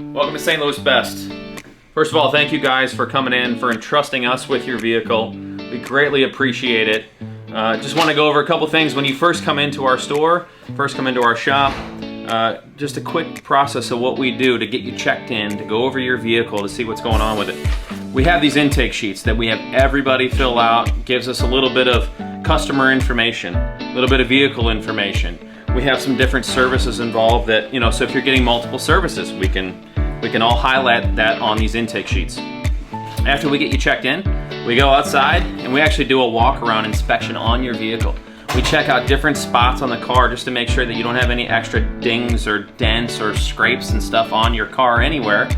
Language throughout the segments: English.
Welcome to St. Louis Best. First of all, thank you guys for coming in, for entrusting us with your vehicle. We greatly appreciate it. Just want to go over a couple things when you first come into our store, first come into our shop. Just a quick process of what we do to get you checked in, to go over your vehicle, to see what's going on with it. We have these intake sheets that we have everybody fill out. Gives us a little bit of customer information, a little bit of vehicle information. We have some different services involved that, so if you're getting multiple services, we can all highlight that on these intake sheets. After we get you checked in, we go outside and we actually do a walk-around inspection on your vehicle. We check out different spots on the car just to make sure that you don't have any extra dings or dents or scrapes and stuff on your car anywhere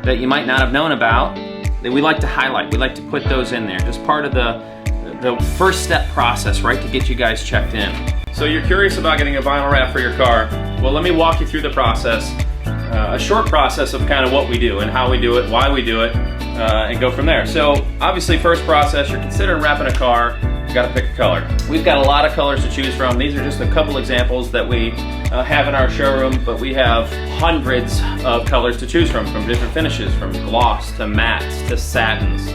that you might not have known about, that we like to highlight. We like to put those in there, just part of the first step process, right, to get you guys checked in. So you're curious about getting a vinyl wrap for your car. Well, let me walk you through the process. A short process of kind of what we do and how we do it, why we do it, and go from there. So obviously, first process, you're considering wrapping a car, you gotta pick a color. We've got a lot of colors to choose from. These are just a couple examples that we have in our showroom, but we have hundreds of colors to choose from different finishes, from gloss to mattes to satins.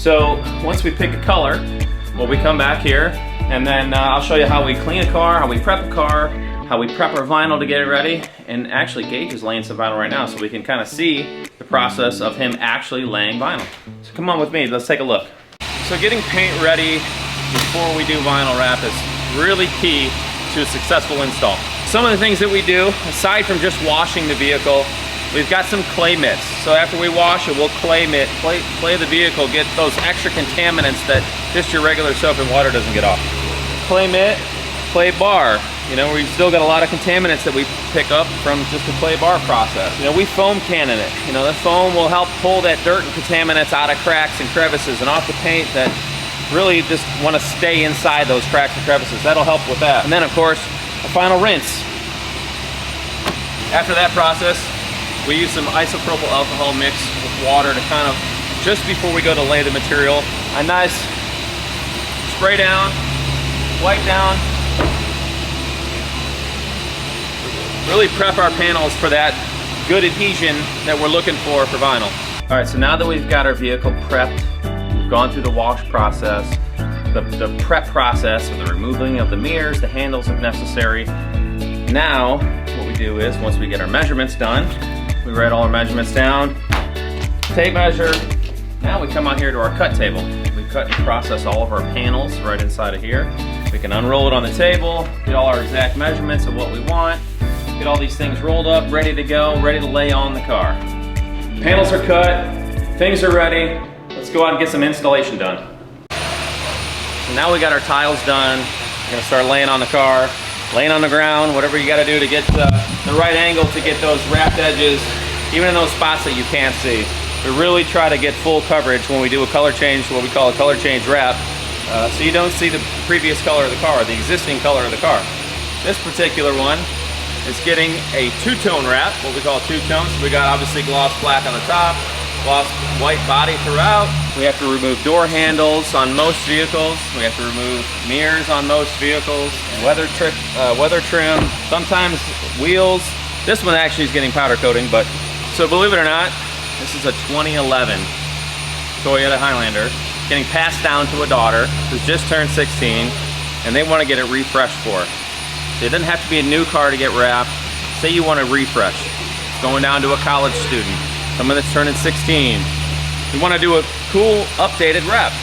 So once we pick a color, well, we come back here and then I'll show you how we clean a car, how we prep a car, how we prep our vinyl to get it ready. And actually, Gage is laying some vinyl right now, so we can kind of see the process of him actually laying vinyl. So come on with me, let's take a look. So getting paint ready before we do vinyl wrap is really key to a successful install. Some of the things that we do, aside from just washing the vehicle, we've got some clay mitts. So after we wash it, we'll clay the vehicle, get those extra contaminants that just your regular soap and water doesn't get off. Clay mitt, clay bar. We've still got a lot of contaminants that we pick up from just the clay bar process. We foam cannon it. The foam will help pull that dirt and contaminants out of cracks and crevices and off the paint that really just want to stay inside those cracks and crevices. That'll help with that. And then, of course, a final rinse. After that process, we use some isopropyl alcohol mix with water to kind of, just before we go to lay the material, a nice spray down, wipe down, really prep our panels for that good adhesion that we're looking for vinyl. All right, so now that we've got our vehicle prepped, we've gone through the wash process, the prep process with the removing of the mirrors, the handles if necessary. Now, what we do is, once we get our measurements done, we write all our measurements down, tape measure. Now we come out here to our cut table. We cut and process all of our panels right inside of here. We can unroll it on the table, get all our exact measurements of what we want, get all these things rolled up, ready to go, ready to lay on the car. Panels are cut, things are ready. Let's go out and get some installation done. So now we got our tiles done. We're gonna start laying on the car, laying on the ground, whatever you gotta do to get the right angle to get those wrapped edges, even in those spots that you can't see. We really try to get full coverage when we do a color change, what we call a color change wrap, so you don't see the previous color of the car, the existing color of the car. This particular one is getting a two-tone wrap, what we call two-tone. So we got obviously gloss black on the top, gloss white body throughout. We have to remove door handles on most vehicles. We have to remove mirrors on most vehicles, weather trim, sometimes wheels. This one actually is getting powder coating, but so believe it or not, this is a 2011 Toyota Highlander getting passed down to a daughter who's just turned 16, and they want to get it refreshed for her. It doesn't have to be a new car to get wrapped. Say you want to refresh. It's going down to a college student, someone that's turning 16. You want to do a cool, updated wrap.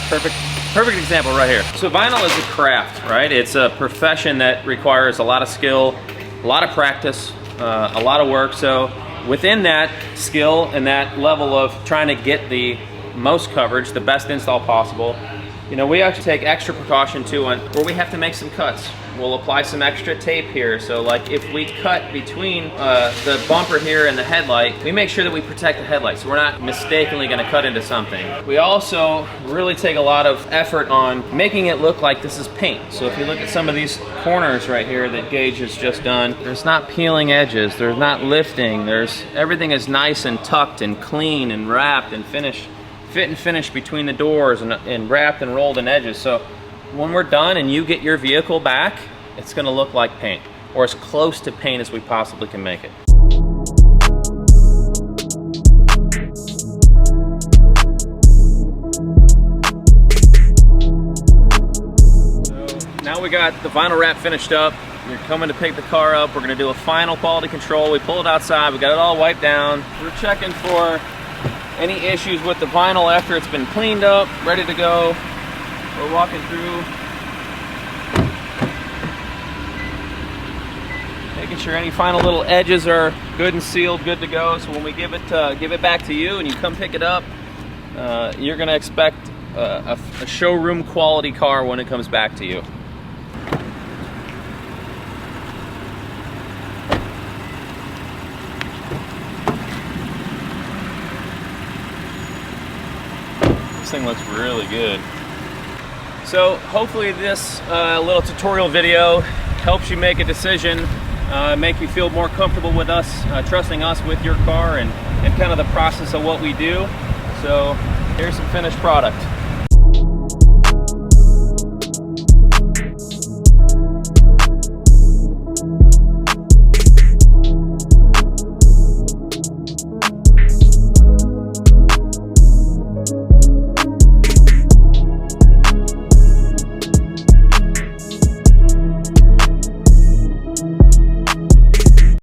Perfect example right here. So vinyl is a craft, right? It's a profession that requires a lot of skill, a lot of practice, a lot of work. So within that skill and that level of trying to get the most coverage, the best install possible, we actually take extra precaution too on where we have to make some cuts. We'll apply some extra tape here. So like if we cut between the bumper here and the headlight, we make sure that we protect the headlight so we're not mistakenly gonna cut into something. We also really take a lot of effort on making it look like this is paint. So if you look at some of these corners right here that Gage has just done, there's not peeling edges, there's not lifting, everything is nice and tucked and clean and wrapped and finished. Fit and finish between the doors and wrapped and rolled in edges. So when we're done and you get your vehicle back, it's gonna look like paint, or as close to paint as we possibly can make it. we got the vinyl wrap finished up. You're coming to pick the car up. We're gonna do a final quality control. We pull it outside, we got it all wiped down. We're checking for any issues with the vinyl after it's been cleaned up, ready to go. We're walking through, making sure any final little edges are good and sealed, good to go. So when we give it back to you and you come pick it up, you're gonna expect a showroom quality car when it comes back to you. This thing looks really good. So hopefully this little tutorial video helps you make a decision, make you feel more comfortable with us, trusting us with your car and kind of the process of what we do. So here's some finished product.